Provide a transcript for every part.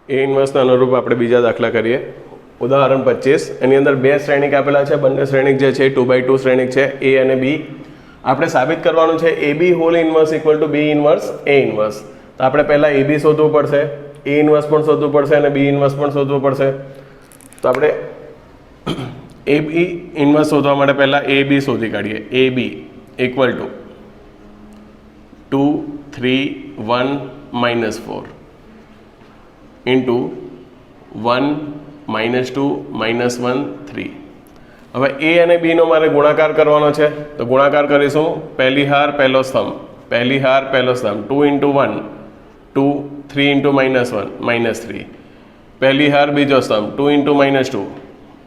એ ઇન્વર્સના અનુરૂપ આપણે બીજા દાખલા કરીએ. ઉદાહરણ 25 એની અંદર બે શ્રેણિક આપેલા છે. બંને શ્રેણિક જે છે 2x2 શ્રેણિક છે, એ અને બી. આપણે સાબિત કરવાનું છે A B whole inverse equal to B inverse A inverse. તો આપણે પહેલાં એ બી શોધવું પડશે, એ ઇન્વર્સ પણ શોધવું પડશે અને બી ઇન્વર્સ પણ શોધવું પડશે. તો આપણે એ બી ઇન્વર્સ શોધવા માટે પહેલાં એ બી શોધી કાઢીએ. એ બી ઇક્વલ ટુ 2 3 1 -4 ઇન્ટુ 1 -2 -1 3. હવે એ અને બીનો મારે ગુણાકાર કરવાનો છે. તો ગુણાકાર કરીશું. પહેલી હાર પહેલો સ્તંભ, પહેલી હાર પહેલો સ્તંભ. 2 × 1 2, 3 × -1 -3. પહેલી હાર બીજો સ્તંભ 2 × -2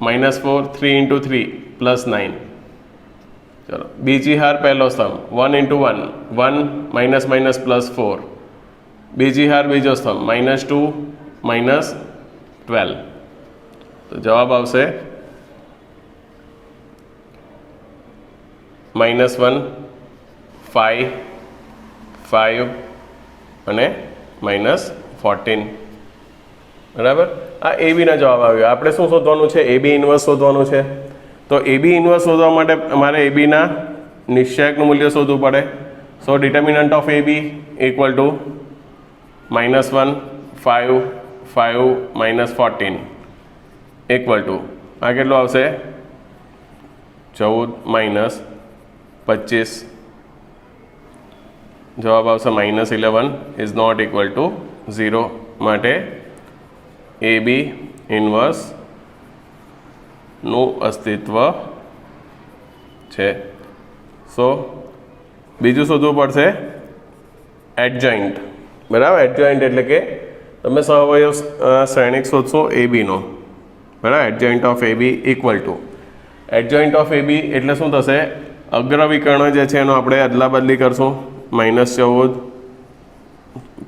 -4, 3 × 3 +9. ચલો બીજી હાર પહેલો સ્તંભ 1 × 1 1 +4. બીજી હાર બીજો સ્તંભ -2 -12. તો જવાબ આવશે -1 5 5 અને -14. બરાબર. આ એ બીના જવાબ આવ્યો. આપણે શું શોધવાનું છે? એ બી ઇન્વર્સ શોધવાનું છે. તો એ બી ઇન્વર્સ શોધવા માટે અમારે એ બીના નિશ્ચયકનું મૂલ્ય શોધવું પડે. So determinant of A B equal to -1 5 5 -14 equal to આ કેટલું આવશે? 14 -25. જવાબ આવશે -11 ઇઝ નોટ ઇક્વલ ટુ 0. માટે એ બી ઇન્વર્સનું અસ્તિત્વ છે. સો બીજું શોધવું પડશે એડજોઇન્ટ. બરાબર. એડજોઇન્ટ એટલે કે તમે સહઅવયવ શ્રેણિક શોધશો એ બીનો. બરાબર. Adjoint of A B equal to adjoint of A B એટલે શું થશે? અગ્રવિકર્ણ જે છે એનો આપણે અદલા બદલી કરશું. -14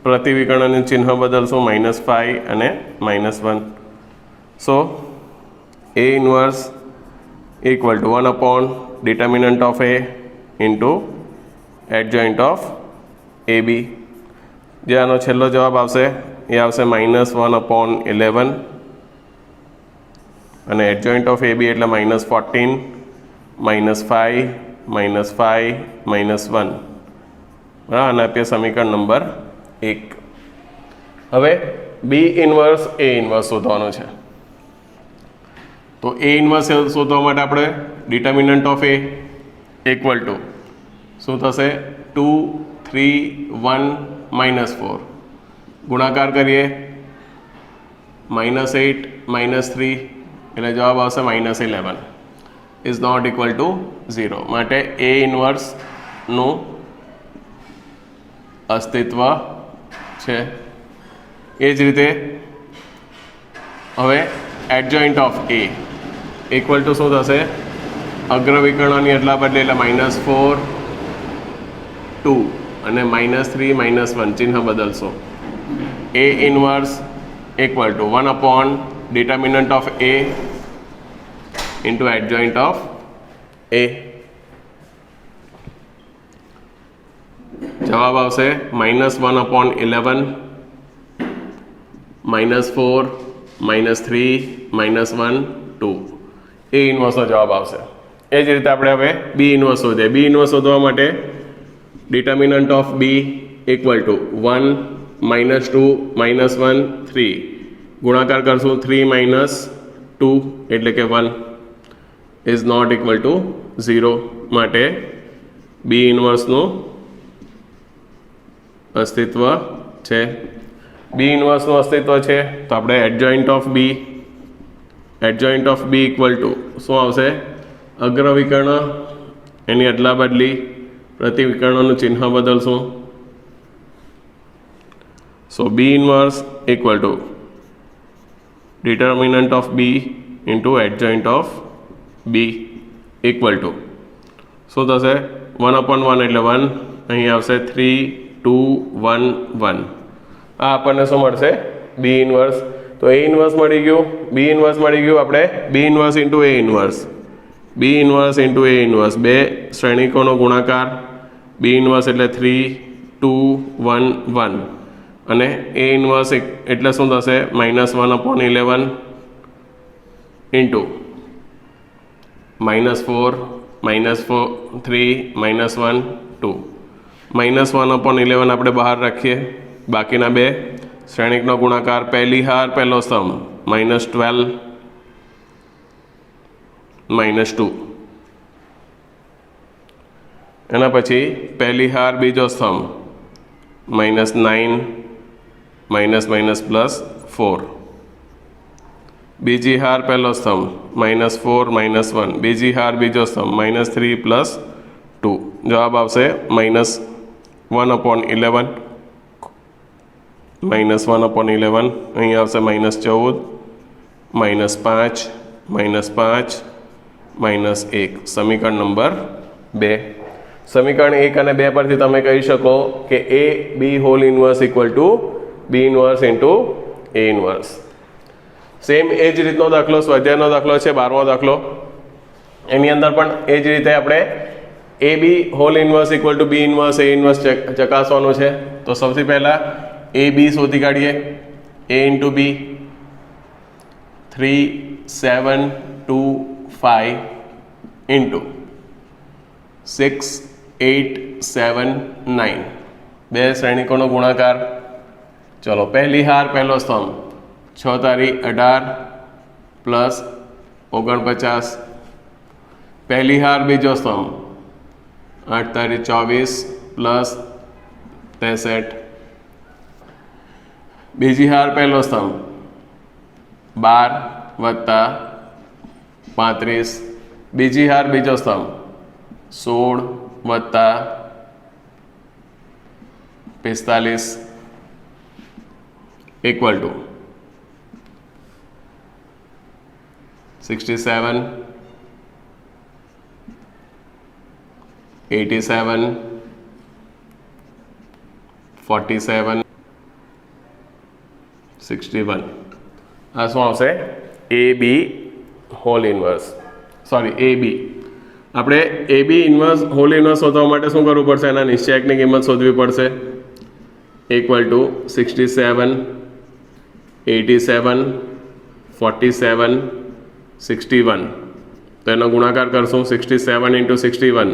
પ્રતિવિકર્ણનું ચિહ્ન બદલશું -5 અને -1. So A inverse equal to 1 determinant of A into adjoint of A B. જે આનો છેલ્લો જવાબ આવશે એ આવશે -1/11 અને એડજોઇન્ટ ઓફ એ બી એટલે -14 -5 -5 -1. બરાબર. અને આપીએ સમીકરણ નંબર 1. હવે બી ઇન્વર્સ એ ઇન્વર્સ શોધવાનું છે. તો એ ઇન્વર્સ શોધવા માટે આપણે determinant of A equal to શું થશે? 2 3 1 -4. ગુણાકાર કરીએ -8 -3 એટલે જવાબ આવશે -11 ઇઝ નોટ ઇક્વલ ટુ 0. માટે એ ઇન્વર્સનું અસ્તિત્વ છે. એ જ રીતે હવે adjoint of A equal to શું થશે? અગ્રવિકર્ણની એટલા બદલે એટલે -4 2 અને -3 -1 ચિહ્ન બદલશો. A inverse equal to 1 determinant of A into adjoint of A. જવાબ આવશે -1/11 -4 -3 -1 2. એ ઇન્વર્સનો જવાબ આવશે. એ જ રીતે આપણે હવે બી ઇન્વર્સ શોધીએ. બી ઇન્વર્સ શોધવા માટે determinant of B equal to 1 -2 -1 3. ગુણાકાર કરશું 3 -2 એટલે કે 1 ઇઝ નોટ ઇક્વલ ટુ 0. માટે બી ઇન્વર્સનું અસ્તિત્વ છે. બી ઇન્વર્સનું અસ્તિત્વ છે તો આપણે adjoint of B equal to શું આવશે? અગ્રવિકર્ણ એની અદલા બદલી પ્રતિવિકર્ણનું ચિહ્ન બદલશું. So B inverse equal to determinant of B into adjoint of B equal to શું થશે? 1/1 એટલે 1. અહીં આવશે 3 2 1 1. આ આપણને શું મળશે? બી ઇન્વર્સ. તો એ ઇન્વર્સ મળી ગયું, બી ઇન્વર્સ મળી ગયું. આપણે બી inverse into A inverse, B inverse into A inverse બે શ્રેણિકોનો ગુણાકાર. બી ઇન્વર્સ એટલે 3 2 1 1 અને એ ઇન્વર્સ એટલે શું થશે -1/11 ઇન્ટુ -4 -3 -1 2 -1/11 આપણે બહાર રાખીએ, બાકીના બે શ્રેણિકનો ગુણાકાર, પહેલી હાર પહેલો સ્તંભ -12 -2, એના પછી પહેલી હાર બીજો સ્તંભ -9 +4, બીજી હાર પહેલો સ્તંભ -4 -1, બીજી હાર બીજો સ્તંભ -3 +2. જવાબ આવશે -1/11 -1/11, અહીં આવશે -14 -5 -5 -1. સમીકરણ નંબર 2. સમીકરણ 1 અને 2 પરથી તમે કહી શકો કે A B whole inverse equal to B inverse into A inverse. Same એ જ રીતનો દાખલો સ્વાધ્યાયનો દાખલો છે, 12મો દાખલો. એની અંદર પણ એ જ રીતે આપણે A B whole inverse equal to B inverse A inverse ચકાસવાનું છે. તો સૌથી પહેલાં એ બી શોધી કાઢીએ. એ ઇન્ટુ બી 3 7 2 5 ઇન્ટુ 6 8 7 9, બે શ્રેણિકોનો ગુણાકાર. ચલો, પહેલી હાર પહેલો સ્તંભ 6 તારી 18 પ્લસ 49, પહેલી હાર બીજો સ્તંભ 8 તારી 24 પ્લસ 63, બીજી હાર પહેલો સ્તંભ 12 + 35, બીજી હાર બીજો સ્તંભ 16 + 45 ઇક્વલ ટુ 67 87 47 61. આ શું આવશે? એ બી હોલ ઇન્વર્સ, સોરી એ બી. આપણે A B inverse hall inverse શોધવા માટે શું કરવું પડશે? એના નિશ્ચયકની કિંમત શોધવી પડશે. Equal to 67 87 47 61. તો એનો ગુણાકાર કરશું. 67 × 61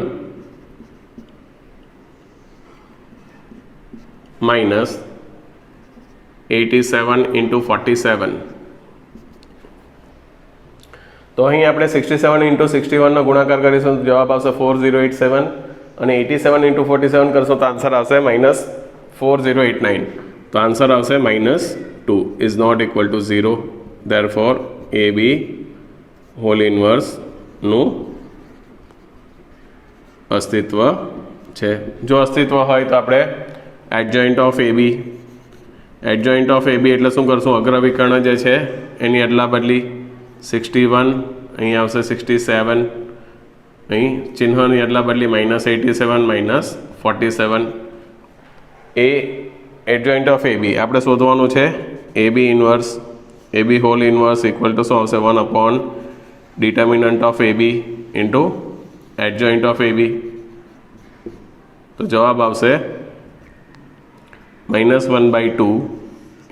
માઇનસ 87 × 47. તો અહીં આપણે 67 × 61 નો ગુણાકાર કરીશું તો જવાબ આવશે 4087, અને 87 × 47 કરશો તો આન્સર આવશે -4089. તો આન્સર આવશે -2 is not equal to 0. Therefore A B whole ઇન્વર્સનું અસ્તિત્વ છે. જો અસ્તિત્વ હોય તો આપણે adjoint of A B, adjoint of A B એટલે શું કરશું? અગ્રવિકર્ણ જે છે એની અદલા બદલી. 61 અહીં આવશે 67, અહીં ચિહ્નની અદલા બદલી -87 -47. એ એડજોઇન્ટ ઓફ એ બી આપણે શોધવાનું છે. A B inverse, A B whole inverse equal to શું આવશે? One upon determinant of A B into adjoint of A B. તો જવાબ આવશે -1/2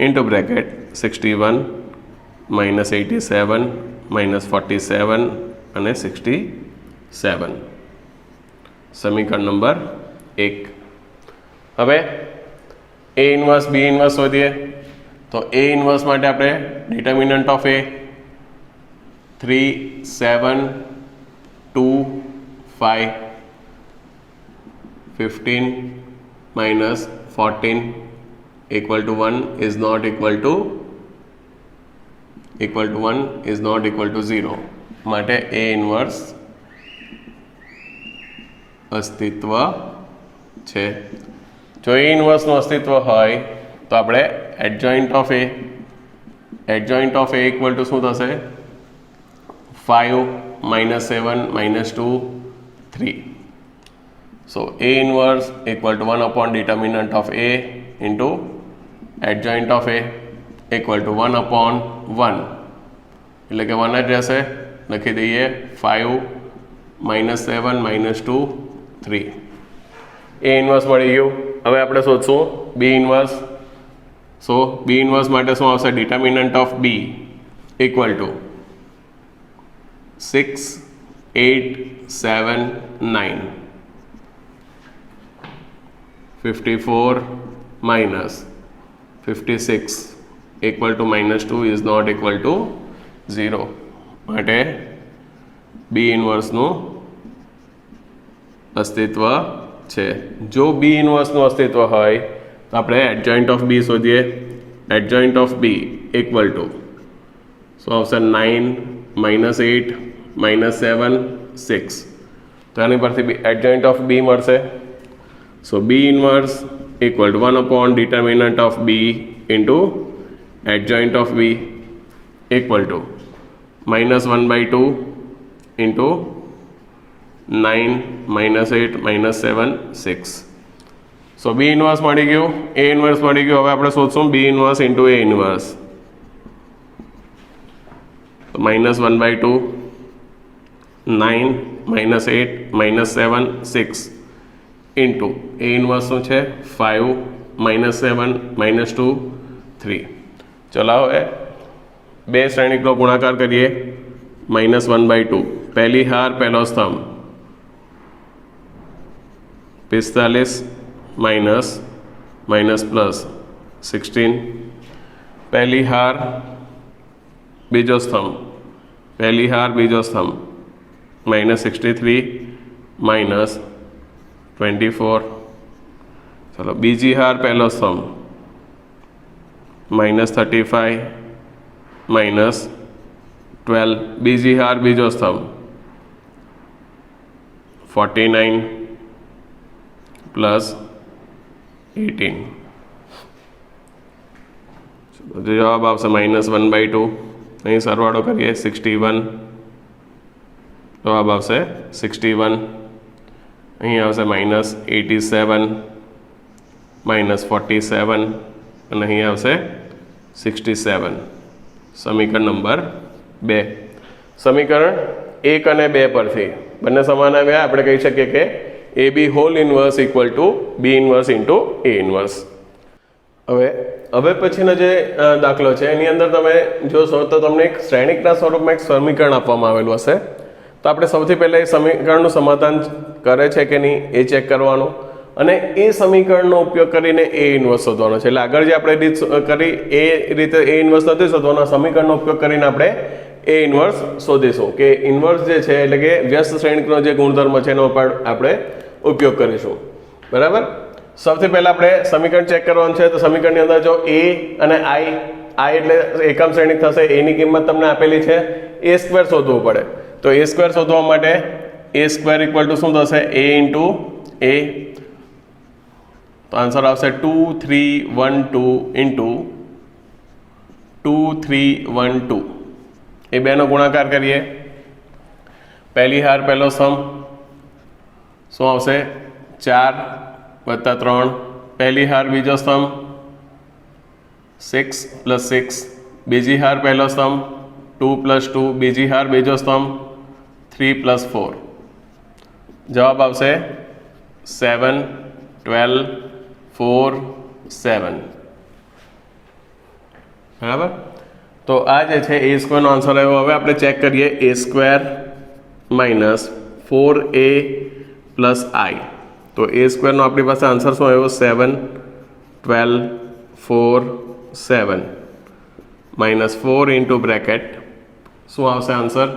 ઇન્ટુ બ્રેકેટ 61 -87 -47 અને 67. સમીકરણ નંબર 1. હવે એ ઇન્વર્સ બી ઇન્વર્સ શોધીએ. તો એ ઇન્વર્સ માટે આપણે determinant of A 3 7 2 5 15 -14 equal to 1 is not equal to 1 is not equal to 0. માટે એ ઇન્વર્સ અસ્તિત્વ છે. જો એ ઇન્વર્સનું અસ્તિત્વ હોય તો આપણે adjoint of A, adjoint of A equal to શું થશે? 5 -7 -2 3. So A inverse equal to 1/determinant of A into adjoint of A equal to 1/1. એટલે કે 1 જ રહેશે. લખી દઈએ 5 -7 -2 3. A inverse મળી ગયું. હવે આપણે શોધશું B inverse. So B inverse માટે શું આવશે? Determinant of B equal to 6, 8, 7, 9, 54 minus 56 equal to -2 is not equal to 0. માટે બી ઇન્વર્સનું અસ્તિત્વ છે. જો બી ઇન્વર્સનું અસ્તિત્વ હોય તો આપણે એડજોઇન્ટ ઓફ બી શોધીએ. Adjoint of B equal to શું આવશે? 9, -8, -7, 6. તો એની પરથી એડજોઇન્ટ ઓફ બી મળશે. So B inverse equal to 1 upon determinant of b into adjoint of b equal to -1/2 into 9, -8, -7, 6. So B inverse મળી ગયું, એ ઇન્વર્સ મળી ગયું. હવે આપણે શોધશું બી ઇન્વર્સ ઇન્ટુ એ ઇન્વર્સ. તો -1/2, 9, -8, -7, 6 ઇન્ટુ એ ઇન્વર્સ શું છે? 5, -7, -2, 3. ચલો હવે બે શ્રેણિકનો ગુણાકાર કરીએ. -1/2 પહેલી હાર પહેલો સ્તંભ 45 માઇનસ પ્લસ 16. પહેલી હાર બીજો સ્તંભ પહેલી હાર બીજો સ્તંભ -63 -24. ચલો બીજી હાર પહેલો સ્તંભ -35 -12. બીજી હાર બીજો સ્તંભ 49 +18. જવાબ આવશે -1/2. અહીં સરવાળો કરીએ 61. જવાબ આવશે 61. અહીં આવશે -87 -47 અને અહીં આવશે 67. સમીકરણ નંબર 2. સમીકરણ 1 અને 2 પરથી બંને સમાન આવ્યા. આપણે કહી શકીએ કે A B whole inverse equal to B inverse into A inverse. હવે પછીનો જે દાખલો છે એની અંદર તમે જોશો તો તમને એક શ્રેણિકના સ્વરૂપમાં એક સમીકરણ આપવામાં આવેલું હશે. તો આપણે સૌથી પહેલાં એ સમીકરણનું સમાધાન કરે છે કે નહીં એ ચેક કરવાનું અને એ સમીકરણનો ઉપયોગ કરીને એ ઇન્વર્સ શોધવાનો છે. એટલે આગળ જે આપણે રીત કરી એ રીતે એ ઇન્વર્સ નથી શોધવાનો, સમીકરણનો ઉપયોગ કરીને આપણે એ ઇન્વર્સ શોધીશું કે ઇન્વર્સ જે છે એટલે કે વ્યસ્ત શ્રેણિકનો જે ગુણધર્મ છે એનો પણ આપણે ઉપયોગ કરીશું. બરાબર. સૌથી પહેલાં આપણે સમીકરણ ચેક કરવાનું છે. તો સમીકરણની અંદર જો એ અને આઈ એટલે એકમ શ્રેણિક થશે. એની કિંમત તમને આપેલી છે. એ સ્ક્વેર શોધવું પડે. તો એ સ્ક્વેર શોધવા માટે એ સ્ક્વેર ઇક્વલ ટુ શું થશે? એ ઇન્ટુ એ. તો આન્સર આવશે 2, 3, 1, 2 ઇન્ટુ 2, 3, 1, 2. એ બેનો ગુણાકાર કરીએ. પહેલી હાર પહેલો સ્તંભ શું આવશે? 4 + 3. પહેલી હાર બીજો સ્તંભ 6 + 6. બીજી હાર પહેલો સ્તંભ 2 + 2. બીજી હાર બીજો સ્તંભ 3 + 4. જવાબ આવશે 7, 12, 4, 7. બરાબર. તો આ જે છે એ સ્ક્વેરનો આન્સર આવ્યો. હવે આપણે ચેક કરીએ એ સ્ક્વેર -4a + i. તો એ સ્ક્વેરનો આપણી પાસે આન્સર શું આવ્યો? 7, 12, 4, 7 -4 ઇન્ટુ બ્રેકેટ શું આવશે આન્સર?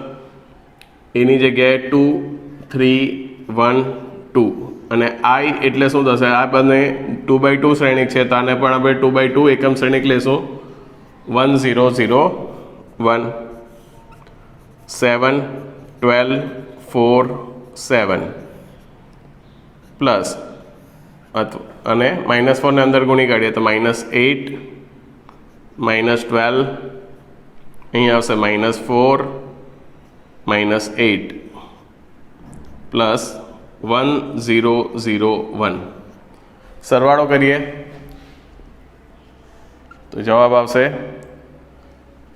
એની જગ્યાએ 2, 3, 1, 2 અને i એટલે શું થશે? આ બંને 2/2 શ્રેણિક છે તો આને પણ આપણે 2/2 એકમ શ્રેણિક લેશું. 1, 0, 0, 1. 7, 12, 4, 7 પ્લસ અને -4 ને અંદર ગુણી કાઢીએ તો -8 -12 અહીં આવશે -4 -8 પ્લસ 1, 0, 0, 1. સરવાળો કરીએ તો જવાબ આવશે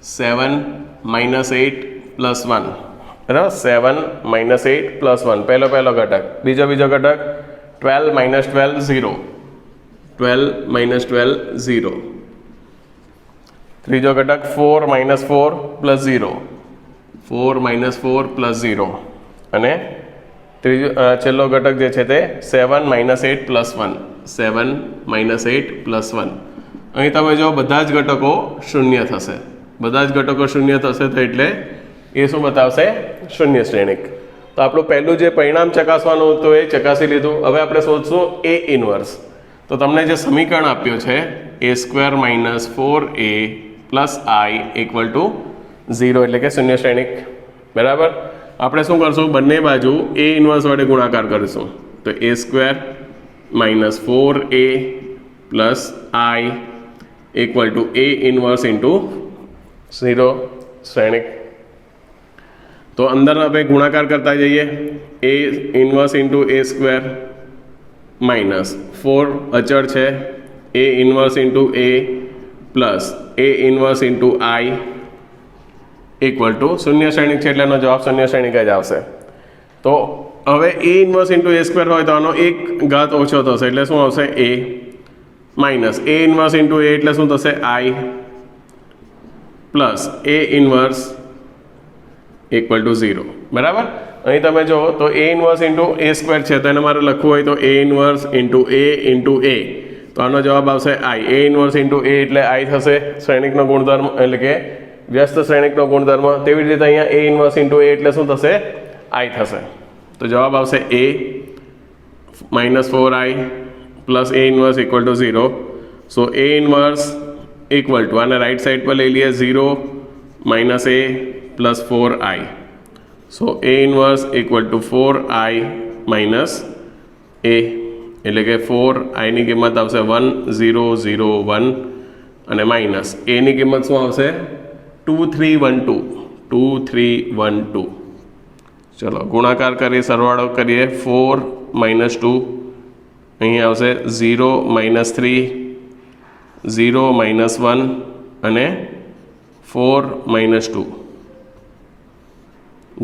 7 - 8 + 1. બરાબર. 7 - 8 + 1 પહેલો ઘટક. બીજો ઘટક 12 - 12 0. 12 - 12 0 ત્રીજો ઘટક 4 માઇનસ 4 પ્લસ 0, 4 માઇનસ 4 પ્લસ 0, અને છેલ્લો ઘટક જે છે તે 7 માઇનસ 8 પ્લસ 1, 7 માઇનસ 8 પ્લસ 1. અહીં તમે જો બધા જ ઘટકો શૂન્ય થશે, બધા જ ઘટકો શૂન્ય થશે તો એટલે એ શું બતાવશે? શૂન્ય શ્રેણિક. તો આપણું પહેલું જે પરિણામ ચકાસવાનું હતું એ ચકાસી લીધું. હવે આપણે શોધશું એ ઇન્વર્સ. તો તમને જે સમીકરણ આપ્યું છે a² minus 4a plus i equal to 0 એટલે કે શૂન્ય શ્રેણિક. બરાબર. આપણે શું કરશું? બંને બાજુ એ ઇન્વર્સ વડે ગુણાકાર કરીશું. તો a² minus 4a plus i equal two A inverse into 0 શ્રેણિક. તો અંદર આપણે ગુણાકાર કરતા જઈએ. એ ઇન્વર્સ ઇન્ટુ a² માઇનસ 4 અચળ છે, A inverse into a plus A inverse into i equal to શૂન્ય શ્રેણિક છે એટલે એનો જવાબ શૂન્ય શ્રેણિક જ આવશે. તો હવે એ ઇન્વર્સ ઇન્ટુ a² હોય તો આનો એક ઘાત ઓછો થશે એટલે શું આવશે? a minus A inverse into a એટલે શું થશે? i plus A inverse equal to 0. બરાબર. અહીં તમે જો તો એ ઇન્વર્સ ઇન્ટુ a² છે તો એને મારે લખવું હોય તો એ ઇન્વર્સ ઇન્ટુ a તો આનો જવાબ આવશે i. A inverse into a એટલે i થશે, શ્રેણિકનો ગુણધર્મ એટલે કે વ્યસ્ત શ્રેણિકનો ગુણધર્મ. તેવી જ રીતે અહીંયા એ ઇન્વર્સ ઇન્ટુ a એટલે શું થશે? i થશે. તો જવાબ આવશે a minus 4i plus A inverse equal to 0. So A inverse equal two આને રાઈટ સાઈડ પર લઈ લઈએ 0 minus a plus 4i. So A inverse equal two 4i minus a એટલે કે 4iની કિંમત આવશે 1 0 0 1 અને માઇનસ એની કિંમત શું આવશે? 2 3 1 2 2 3 1 2. ચલો ગુણાકાર કરીએ, સરવાળો કરીએ. 4 માઇનસ 2 અહીં આવશે 0 માઇનસ 3 0 માઇનસ 1 અને 4 માઇનસ 2.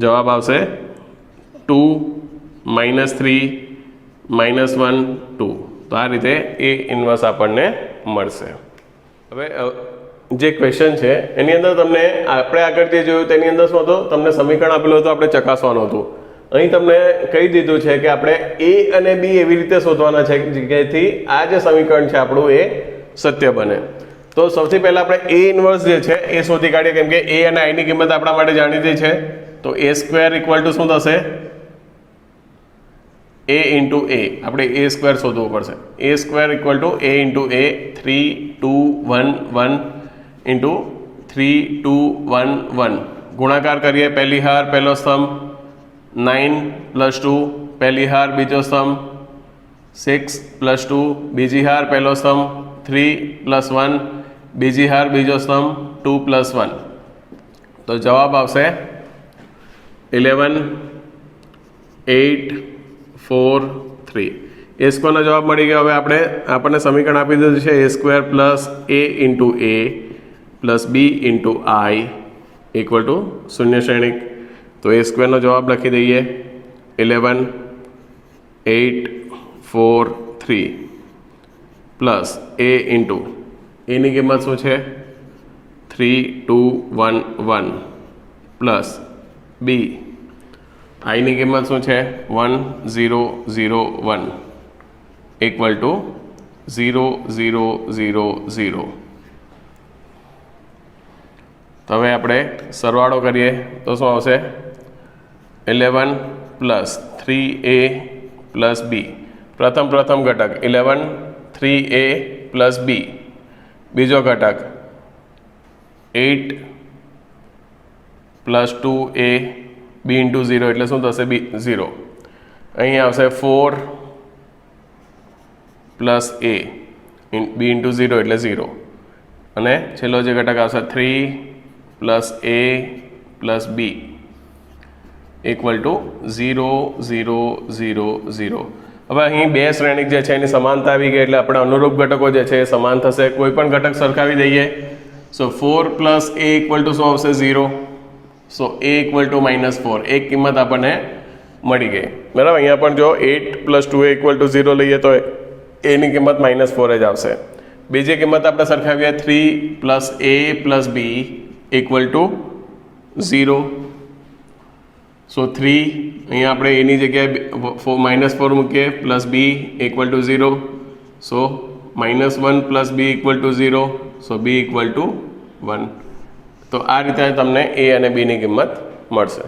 જવાબ આવશે 2 માઇનસ 3 માઇનસ 1 2. તો આ રીતે એ ઇન્વર્સ આપણને મળશે. હવે જે ક્વેશ્ચન છે એની અંદર તમને આપણે આગળ જે જોયું તેની અંદર શું હતું? તમને સમીકરણ આપેલું હતું, આપણે ચકાસવાનું હતું. અહીં તમને કહી દીધું છે કે આપણે એ અને બી એવી રીતે શોધવાના છે જેથી આ જે સમીકરણ છે આપણું એ સત્ય બને. તો સૌથી પહેલાં આપણે એ ઇન્વર્સ જે છે એ શોધી કાઢીએ, કેમ કે એ અને આઈની કિંમત આપણા માટે જાણીતી છે. તો a² ઇક્વલ ટુ શું થશે? a into a. આપણે a² શોધવું પડશે. a² equal to a into a 3 2 1 1 into 3 2 1 1. ગુણાકાર કરીએ. પહેલી હાર પહેલો સ્તંભ, 9 પ્લસ 2 પહેલી હાર બીજો સ્તંભ, 6 પ્લસ 2 બીજી હાર પહેલો સ્તંભ, 3 પ્લસ 1 બીજી હાર બીજો સ્તંભ, 2 પ્લસ 1. તો જવાબ આવશે 11 8 4 3. a² નો જવાબ મળી ગયો. હવે આપણને સમીકરણ આપી દીધું છે a² plus a into a plus b into i equal to શૂન્ય શ્રેણિક. તો a² નો જવાબ લખી દઈએ 11 8 4 3 પ્લસ a ઇન્ટુ એની કિંમત શું છે? 3 2 1 1 પ્લસ b આઈની કિંમત શું છે? 1 0 0 1 ઇક્વલ ટુ 0 0 0 0. તો હવે આપણે સરવાળો કરીએ તો શું આવશે? 11 પ્લસ 3a પ્લસ b. પ્રથમ ઘટક 11 3a પ્લસ b. બીજો ઘટક 8 પ્લસ 2a b ઇન્ટુ 0 એટલે શું થશે? b 0. અહીં આવશે 4 પ્લસ a b ઇન્ટુ 0 એટલે 0. અને છેલ્લો જે ઘટક આવશે 3 plus a plus b equal to 0 0 0 0. હવે અહીં બે શ્રેણિક જે છે એની સમાનતા આવી ગઈ એટલે આપણે અનુરૂપ ઘટકો જે છે એ સમાન થશે. કોઈ પણ ઘટક સરખાવી દઈએ. સો 4 પ્લસ a ઇક્વલ ટુ શું આવશે? 0. સો a ઇક્વલ ટુ -4. એક કિંમત આપણને મળી ગઈ. બરાબર. અહીંયા પણ જો 8 પ્લસ 2a ઇક્વલ ટુ 0 લઈએ તો એની કિંમત -4 જ આવશે. બીજી કિંમત આપણે સરખાવીએ 3 plus A plus B equal to 0. So 3 અહીંયા આપણે એની જગ્યાએ -4 મૂકીએ plus B equal to 0. So -1 plus B equal to 0. So B equal to 1. તો આ રીતે તમને એ અને બીની કિંમત મળશે.